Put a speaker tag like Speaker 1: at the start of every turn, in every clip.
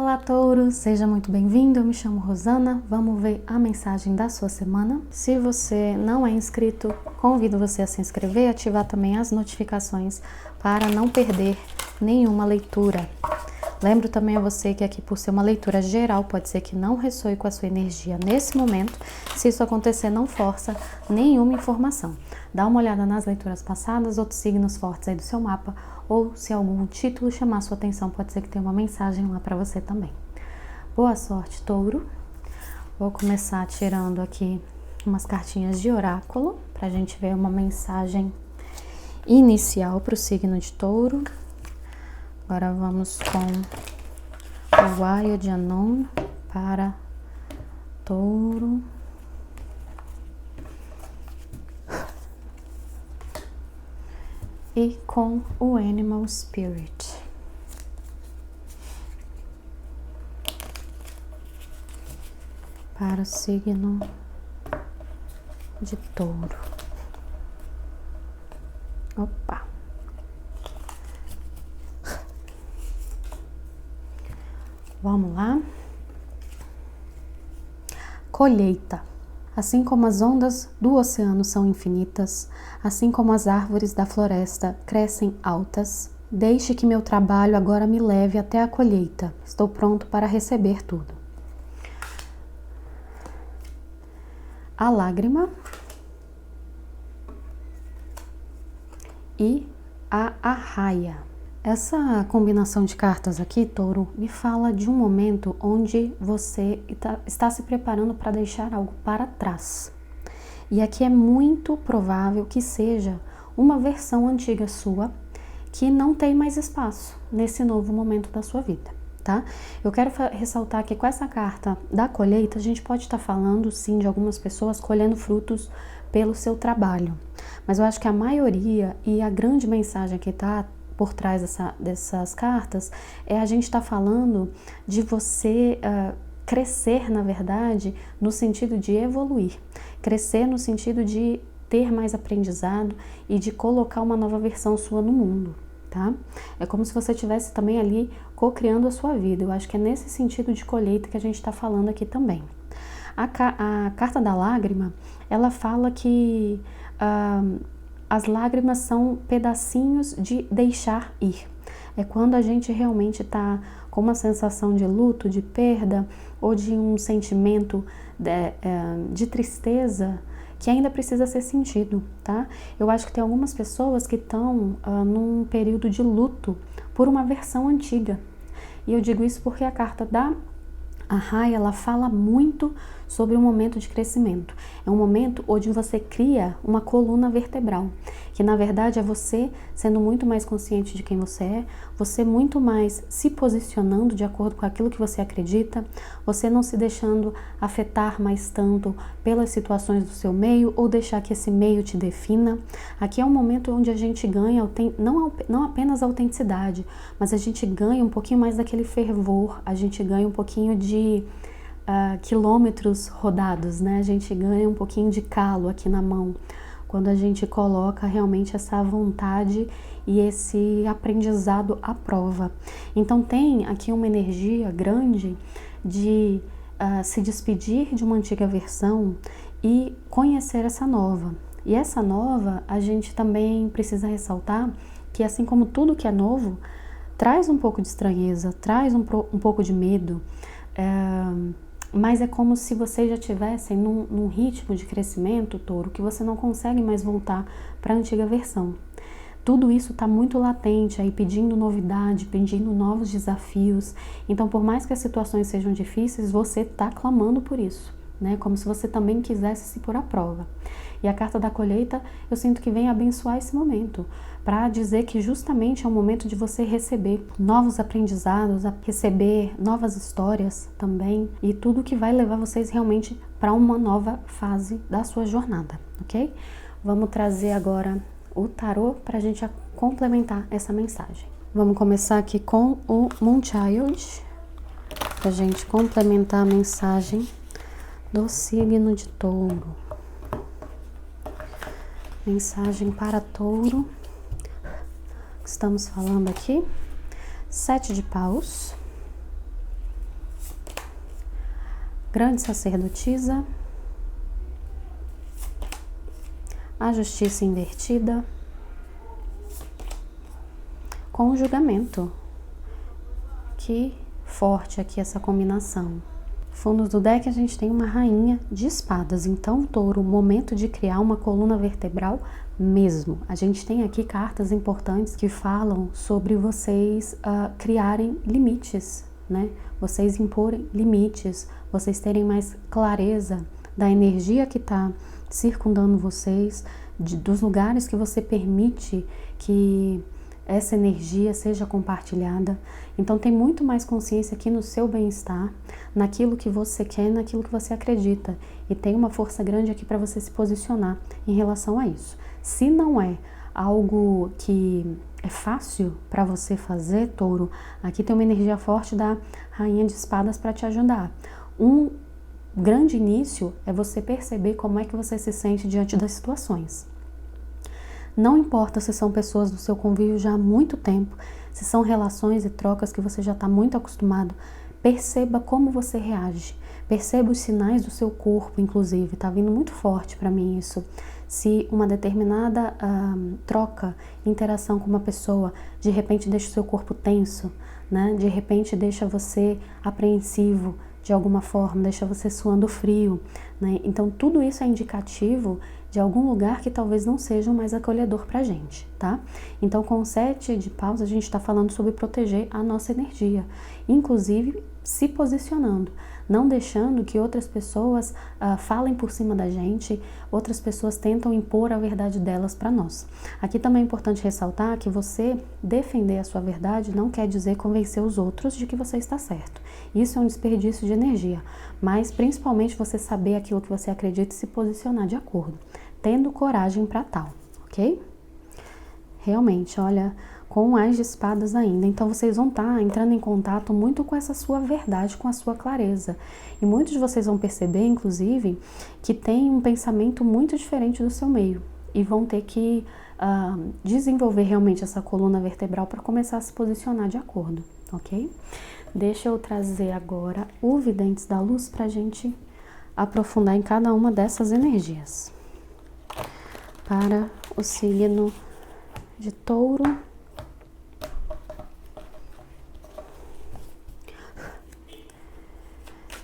Speaker 1: Olá, Touro, seja muito bem-vindo. Eu me chamo Rosana. Vamos ver a mensagem da sua semana. Se você não é inscrito, convido você a se inscrever e ativar também as notificações para não perder nenhuma leitura. Lembro também a você que aqui, por ser uma leitura geral, pode ser que não ressoe com a sua energia nesse momento. Se isso acontecer, não força nenhuma informação. Dá uma olhada nas leituras passadas, outros signos fortes aí do seu mapa, ou se algum título chamar sua atenção, pode ser que tenha uma mensagem lá para você também. Boa sorte, Touro. Vou começar tirando aqui umas cartinhas de oráculo, para a gente ver uma mensagem inicial para o signo de Touro. Agora vamos com o Waio de Anon para Touro. E com o Animal Spirit. Para o signo de Touro. Opa! Vamos lá? Colheita. Assim como as ondas do oceano são infinitas, assim como as árvores da floresta crescem altas, deixe que meu trabalho agora me leve até a colheita. Estou pronto para receber tudo. A lágrima e a arraia. Essa combinação de cartas aqui, Touro, me fala de um momento onde você está se preparando para deixar algo para trás. E aqui é muito provável que seja uma versão antiga sua que não tem mais espaço nesse novo momento da sua vida, tá? Eu quero ressaltar que com essa carta da colheita, a gente pode estar falando, sim, de algumas pessoas colhendo frutos pelo seu trabalho. Mas eu acho que a maioria e a grande mensagem que está por trás dessas cartas é a gente estar falando de você crescer, na verdade, no sentido de evoluir. Crescer no sentido de ter mais aprendizado e de colocar uma nova versão sua no mundo, tá? É como se você estivesse também ali co-criando a sua vida. Eu acho que é nesse sentido de colheita que a gente está falando aqui também. A carta da lágrima, ela fala que as lágrimas são pedacinhos de deixar ir. É quando a gente realmente está com uma sensação de luto, de perda ou de um sentimento de tristeza que ainda precisa ser sentido, tá? Eu acho que tem algumas pessoas que estão num período de luto por uma versão antiga. E eu digo isso porque a carta da Arraia, ela fala muito sobre um momento de crescimento. É um momento onde você cria uma coluna vertebral, que na verdade é você sendo muito mais consciente de quem você muito mais se posicionando de acordo com aquilo que você acredita, você não se deixando afetar mais tanto pelas situações do seu meio ou deixar que esse meio te defina. Aqui é um momento onde a gente ganha não apenas a autenticidade, mas a gente ganha um pouquinho mais daquele fervor, a gente ganha um pouquinho de quilômetros rodados, né? A gente ganha um pouquinho de calo aqui na mão, quando a gente coloca realmente essa vontade e esse aprendizado à prova. Então tem aqui uma energia grande de se despedir de uma antiga versão e conhecer essa nova. E essa nova, a gente também precisa ressaltar que assim como tudo que é novo, traz um pouco de estranheza, traz um pouco de medo, mas é como se vocês já estivessem num ritmo de crescimento, Touro, que você não consegue mais voltar para a antiga versão. Tudo isso está muito latente aí, pedindo novidade, pedindo novos desafios. Então, por mais que as situações sejam difíceis, você está clamando por isso, né? Como se você também quisesse se pôr à prova. E a carta da colheita, eu sinto que vem abençoar esse momento, para dizer que justamente é o momento de você receber novos aprendizados, receber novas histórias também, e tudo que vai levar vocês realmente para uma nova fase da sua jornada, ok? Vamos trazer agora o tarô para a gente complementar essa mensagem. Vamos começar aqui com o Moonchild, para a gente complementar a mensagem do signo de Touro. Mensagem para Touro. Estamos falando aqui, 7 de paus, Grande sacerdotisa, a justiça invertida, com o julgamento. Que forte aqui essa combinação. Fundo do deck a gente tem uma rainha de espadas, então touro, momento de criar uma coluna vertebral mesmo. A gente tem aqui cartas importantes que falam sobre vocês criarem limites, né? Vocês imporem limites, vocês terem mais clareza da energia que está circundando vocês, dos lugares que você permite que essa energia seja compartilhada. Então tem muito mais consciência aqui no seu bem-estar, naquilo que você quer, naquilo que você acredita. E tem uma força grande aqui para você se posicionar em relação a isso. Se não é algo que é fácil para você fazer, touro, aqui tem uma energia forte da rainha de espadas para te ajudar. Um grande início é você perceber como é que você se sente diante das situações. Não importa se são pessoas do seu convívio já há muito tempo, se são relações e trocas que você já está muito acostumado, perceba como você reage, perceba os sinais do seu corpo, inclusive, está vindo muito forte para mim isso. Se uma determinada troca, interação com uma pessoa, de repente deixa o seu corpo tenso, né? De repente deixa você apreensivo de alguma forma, deixa você suando frio, né? Então tudo isso é indicativo de algum lugar que talvez não seja mais acolhedor pra gente, tá? Então com o 7 de paus a gente está falando sobre proteger a nossa energia, inclusive se posicionando, não deixando que outras pessoas falem por cima da gente, outras pessoas tentam impor a verdade delas para nós. Aqui também é importante ressaltar que você defender a sua verdade não quer dizer convencer os outros de que você está certo. Isso é um desperdício de energia, mas principalmente você saber aquilo que você acredita e se posicionar de acordo, tendo coragem para tal, ok? Realmente, olha, com o Ás de espadas ainda, então vocês vão estar entrando em contato muito com essa sua verdade, com a sua clareza. E muitos de vocês vão perceber, inclusive, que tem um pensamento muito diferente do seu meio e vão ter que desenvolver realmente essa coluna vertebral para começar a se posicionar de acordo, ok? Deixa eu trazer agora o Videntes da Luz para a gente aprofundar em cada uma dessas energias. Para o signo de Touro,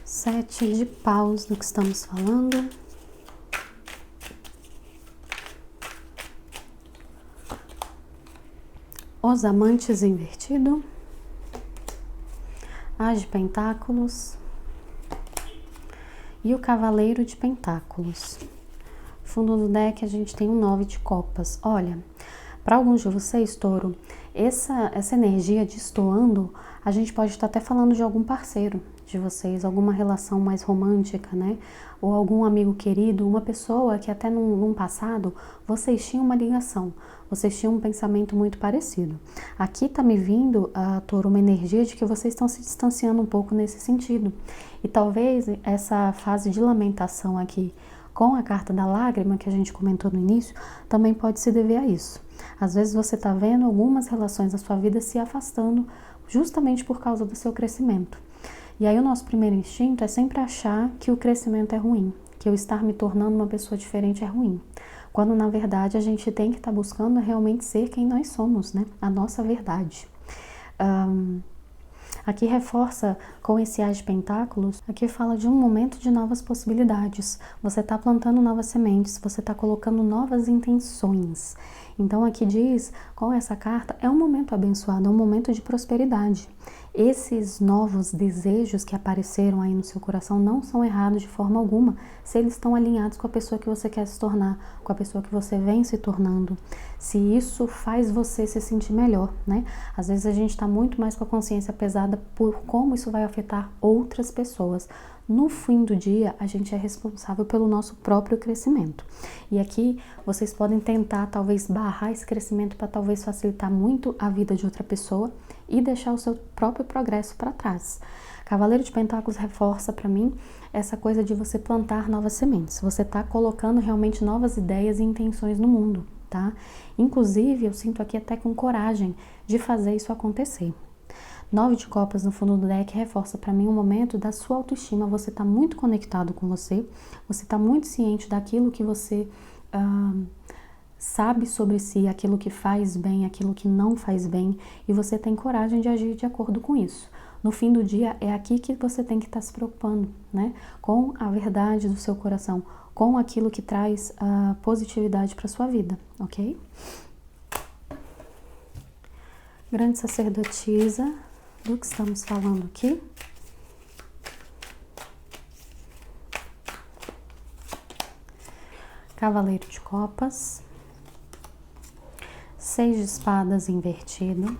Speaker 1: Sete de paus do que estamos falando. Os amantes invertido. As de pentáculos. E o cavaleiro de pentáculos. Fundo do deck a gente tem um 9 de copas. Olha, para alguns de vocês, touro, essa energia destoando, a gente pode estar até falando de algum parceiro de vocês, alguma relação mais romântica, né? Ou algum amigo querido, uma pessoa que até num passado vocês tinham uma ligação, vocês tinham um pensamento muito parecido. Aqui tá me vindo, touro, uma energia de que vocês estão se distanciando um pouco nesse sentido. E talvez essa fase de lamentação aqui, com a carta da lágrima que a gente comentou no início, também pode se dever a isso. Às vezes você está vendo algumas relações da sua vida se afastando justamente por causa do seu crescimento. E aí o nosso primeiro instinto é sempre achar que o crescimento é ruim, que eu estar me tornando uma pessoa diferente é ruim. Quando na verdade a gente tem que estar buscando realmente ser quem nós somos, né? A nossa verdade. Aqui reforça com esse Ás de Pentáculos, aqui fala de um momento de novas possibilidades. Você está plantando novas sementes, você está colocando novas intenções. Então aqui diz, com essa carta, é um momento abençoado, é um momento de prosperidade. Esses novos desejos que apareceram aí no seu coração não são errados de forma alguma, se eles estão alinhados com a pessoa que você quer se tornar, com a pessoa que você vem se tornando. Se isso faz você se sentir melhor, né? Às vezes a gente está muito mais com a consciência pesada por como isso vai afetar outras pessoas. No fim do dia, a gente é responsável pelo nosso próprio crescimento. E aqui vocês podem tentar talvez barrar esse crescimento para talvez facilitar muito a vida de outra pessoa e deixar o seu próprio progresso para trás. Cavaleiro de Pentáculos reforça para mim essa coisa de você plantar novas sementes. Você está colocando realmente novas ideias e intenções no mundo, tá? Inclusive, eu sinto aqui até com coragem de fazer isso acontecer. 9 de copas no fundo do deck reforça para mim um momento da sua autoestima. Você está muito conectado com você está muito ciente daquilo que você sabe sobre si, aquilo que faz bem, aquilo que não faz bem, e você tem coragem de agir de acordo com isso. No fim do dia, é aqui que você tem que estar se preocupando, né? Com a verdade do seu coração, com aquilo que traz positividade para sua vida, ok? Grande sacerdotisa, do que estamos falando aqui? Cavaleiro de copas, 6 de espadas invertido,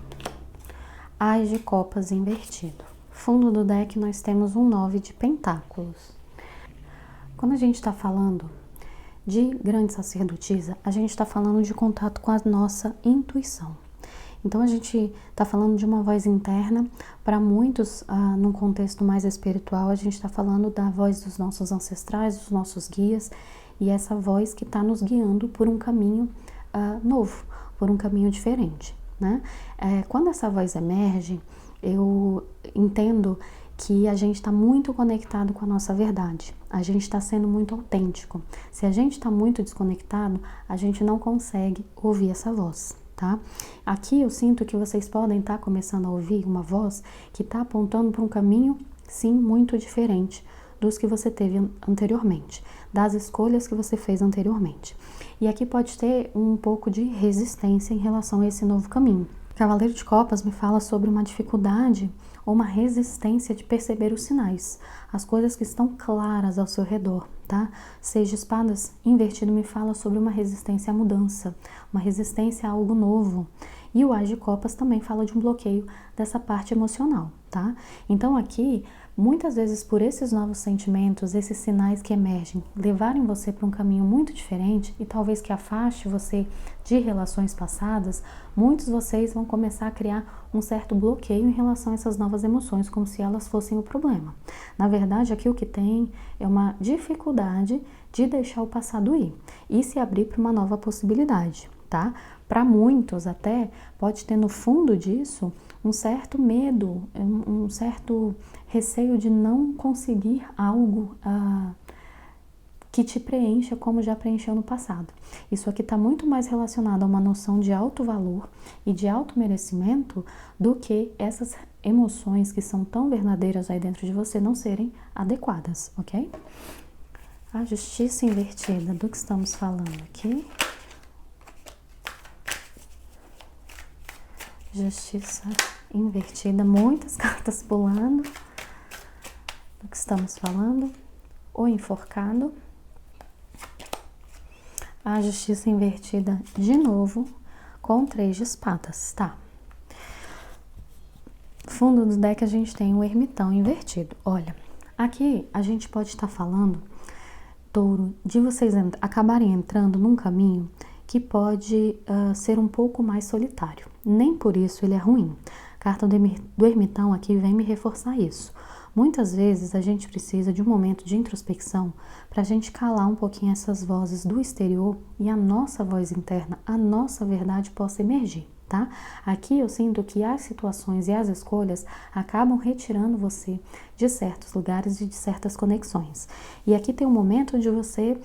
Speaker 1: As de copas invertido. Fundo do deck nós temos um 9 de pentáculos. Quando a gente está falando de grande sacerdotisa, a gente está falando de contato com a nossa intuição. Então a gente está falando de uma voz interna. Para muitos, num contexto mais espiritual, a gente está falando da voz dos nossos ancestrais, dos nossos guias, e essa voz que está nos guiando por um caminho novo, por um caminho diferente, né? Quando essa voz emerge, eu entendo que a gente está muito conectado com a nossa verdade, a gente está sendo muito autêntico. Se a gente está muito desconectado, a gente não consegue ouvir essa voz, tá? Aqui eu sinto que vocês podem estar começando a ouvir uma voz que está apontando para um caminho, sim, muito diferente dos que você teve anteriormente, das escolhas que você fez anteriormente. E aqui pode ter um pouco de resistência em relação a esse novo caminho. Cavaleiro de Copas me fala sobre uma dificuldade ou uma resistência de perceber os sinais, as coisas que estão claras ao seu redor, tá? 6 de espadas invertido me fala sobre uma resistência à mudança, uma resistência a algo novo. E o As de Copas também fala de um bloqueio dessa parte emocional, tá? Então aqui, muitas vezes por esses novos sentimentos, esses sinais que emergem, levarem você para um caminho muito diferente e talvez que afaste você de relações passadas, muitos de vocês vão começar a criar um certo bloqueio em relação a essas novas emoções, como se elas fossem o problema. Na verdade, aqui o que tem é uma dificuldade de deixar o passado ir e se abrir para uma nova possibilidade, tá? Para muitos até pode ter no fundo disso um certo medo, um certo receio de não conseguir algo que te preencha como já preencheu no passado. Isso aqui está muito mais relacionado a uma noção de alto valor e de alto merecimento do que essas emoções que são tão verdadeiras aí dentro de você não serem adequadas, ok? A justiça invertida, do que estamos falando aqui? Justiça invertida, muitas cartas pulando. Do que estamos falando? O enforcado. A justiça invertida de novo, com 3 de espadas, tá? Fundo do deck a gente tem o ermitão invertido. Olha, aqui a gente pode estar falando, Touro, de vocês acabarem entrando num caminho que pode ser um pouco mais solitário. Nem por isso ele é ruim. A carta do ermitão aqui vem me reforçar isso. Muitas vezes a gente precisa de um momento de introspecção para a gente calar um pouquinho essas vozes do exterior e a nossa voz interna, a nossa verdade possa emergir, tá? Aqui eu sinto que as situações e as escolhas acabam retirando você de certos lugares e de certas conexões. E aqui tem um momento onde você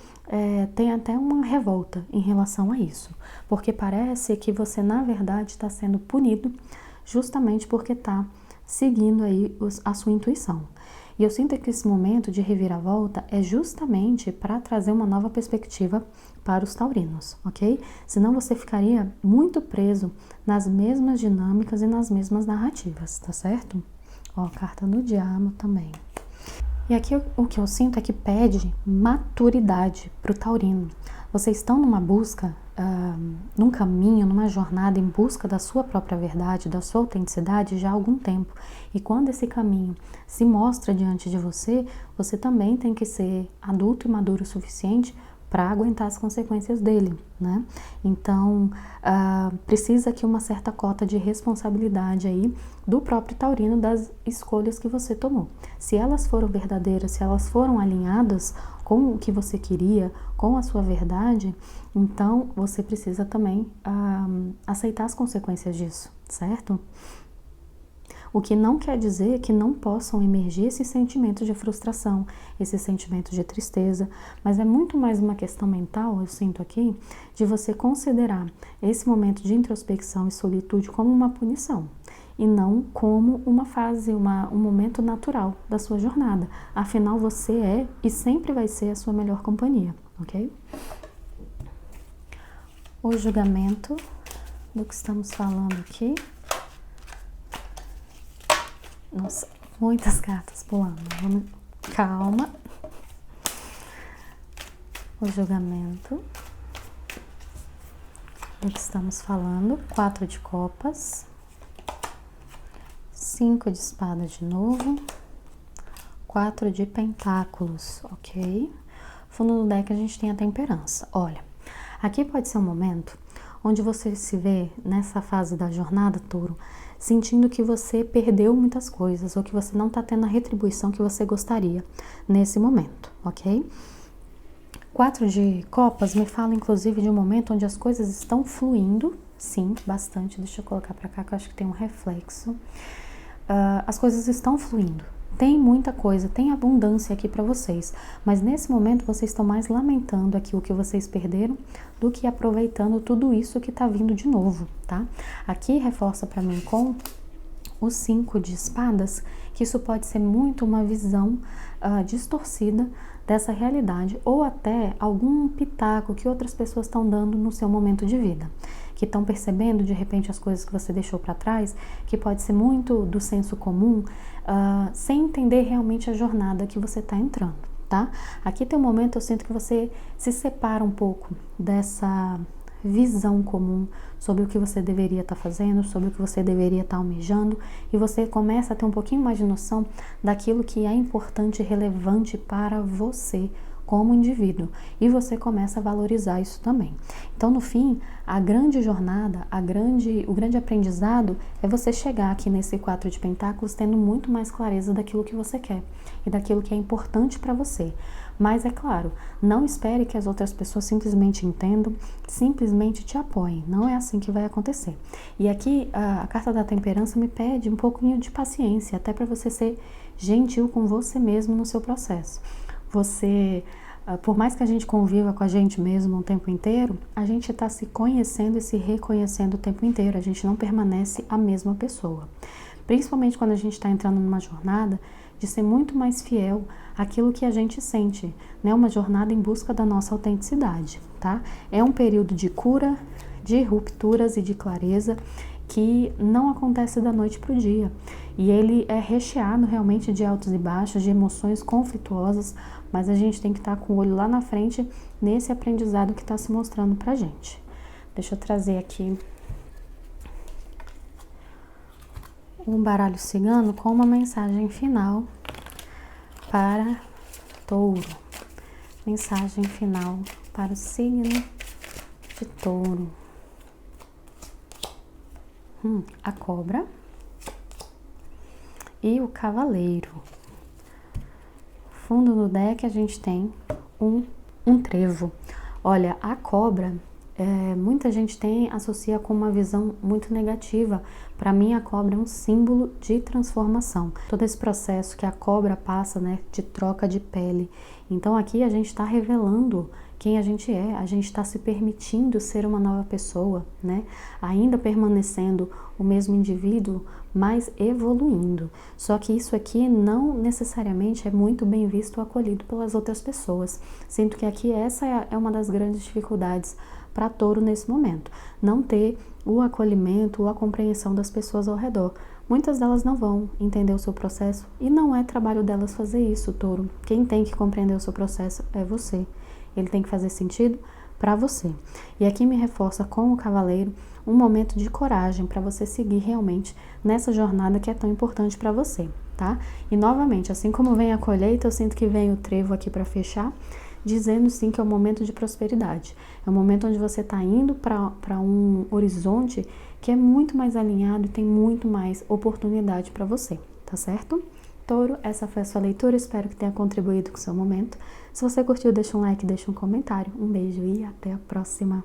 Speaker 1: tem até uma revolta em relação a isso, porque parece que você na verdade está sendo punido justamente porque está seguindo aí a sua intuição. E eu sinto que esse momento de reviravolta é justamente para trazer uma nova perspectiva para os taurinos, ok? Senão você ficaria muito preso nas mesmas dinâmicas e nas mesmas narrativas, tá certo? Ó, carta do diabo também. E aqui o que eu sinto é que pede maturidade para o taurino. Vocês estão numa busca, num caminho, numa jornada em busca da sua própria verdade, da sua autenticidade já há algum tempo. E quando esse caminho se mostra diante de você, você também tem que ser adulto e maduro o suficiente para aguentar as consequências dele, né? Então, precisa que uma certa cota de responsabilidade aí do próprio taurino das escolhas que você tomou. Se elas foram verdadeiras, se elas foram alinhadas com o que você queria, com a sua verdade, então você precisa também aceitar as consequências disso, certo? O que não quer dizer que não possam emergir esses sentimentos de frustração, esses sentimentos de tristeza, mas é muito mais uma questão mental, eu sinto aqui, de você considerar esse momento de introspecção e solitude como uma punição e não como uma fase, um momento natural da sua jornada. Afinal, você é e sempre vai ser a sua melhor companhia, ok? O julgamento do que estamos falando aqui. Nossa, muitas cartas pulando. Calma. O julgamento do que estamos falando. 4 de copas. 5 de espada de novo. 4 de pentáculos, ok? Fundo do deck a gente tem a temperança. Olha, aqui pode ser um momento onde você se vê nessa fase da jornada, touro, sentindo que você perdeu muitas coisas ou que você não está tendo a retribuição que você gostaria nesse momento, ok? 4 de copas me fala inclusive de um momento onde as coisas estão fluindo, sim, bastante. Deixa eu colocar para cá que eu acho que tem um reflexo. As coisas estão fluindo. Tem muita coisa, tem abundância aqui para vocês, mas nesse momento vocês estão mais lamentando aqui o que vocês perderam do que aproveitando tudo isso que tá vindo de novo, tá? Aqui reforça para mim com os 5 de espadas que isso pode ser muito uma visão distorcida dessa realidade ou até algum pitaco que outras pessoas estão dando no seu momento de vida, que estão percebendo de repente as coisas que você deixou para trás, que pode ser muito do senso comum, sem entender realmente a jornada que você está entrando, tá? Aqui tem um momento eu sinto que você se separa um pouco dessa visão comum sobre o que você deveria estar fazendo, sobre o que você deveria estar almejando, e você começa a ter um pouquinho mais de noção daquilo que é importante e relevante para você como indivíduo, e você começa a valorizar isso também. Então, no fim, a grande jornada, o grande aprendizado é você chegar aqui nesse 4 de pentáculos tendo muito mais clareza daquilo que você quer e daquilo que é importante para você. Mas é claro, não espere que as outras pessoas simplesmente entendam, simplesmente te apoiem. Não é assim que vai acontecer. E aqui a carta da temperança me pede um pouquinho de paciência, até para você ser gentil com você mesmo no seu processo. Você, por mais que a gente conviva com a gente mesmo o tempo inteiro, a gente está se conhecendo e se reconhecendo o tempo inteiro. A gente não permanece a mesma pessoa. Principalmente quando a gente está entrando numa jornada de ser muito mais fiel àquilo que a gente sente, né? Uma jornada em busca da nossa autenticidade, tá? É um período de cura, de rupturas e de clareza que não acontece da noite para o dia. E ele é recheado realmente de altos e baixos, de emoções conflituosas, mas a gente tem que estar com o olho lá na frente nesse aprendizado que está se mostrando pra gente. Deixa eu trazer aqui um baralho cigano com uma mensagem final para Touro. Mensagem final para o signo de Touro. A cobra e o cavaleiro. Fundo do deck a gente tem um trevo. Olha, a cobra, muita gente associa com uma visão muito negativa. Para mim, a cobra é um símbolo de transformação. Todo esse processo que a cobra passa, né, de troca de pele. Então aqui a gente está revelando quem a gente é, a gente está se permitindo ser uma nova pessoa, né? Ainda permanecendo o mesmo indivíduo, mas evoluindo. Só que isso aqui não necessariamente é muito bem visto ou acolhido pelas outras pessoas. Sinto que aqui essa é uma das grandes dificuldades para Touro nesse momento. Não ter o acolhimento ou a compreensão das pessoas ao redor. Muitas delas não vão entender o seu processo e não é trabalho delas fazer isso, Touro. Quem tem que compreender o seu processo é você. Ele tem que fazer sentido para você. E aqui me reforça com o cavaleiro um momento de coragem para você seguir realmente nessa jornada que é tão importante para você, tá? E novamente, assim como vem a colheita, eu sinto que vem o trevo aqui para fechar, dizendo sim que é um momento de prosperidade. É um momento onde você está indo para um horizonte que é muito mais alinhado e tem muito mais oportunidade para você, tá certo? Touro, essa foi a sua leitura, espero que tenha contribuído com o seu momento. Se você curtiu, deixa um like, deixa um comentário. Um beijo e até a próxima!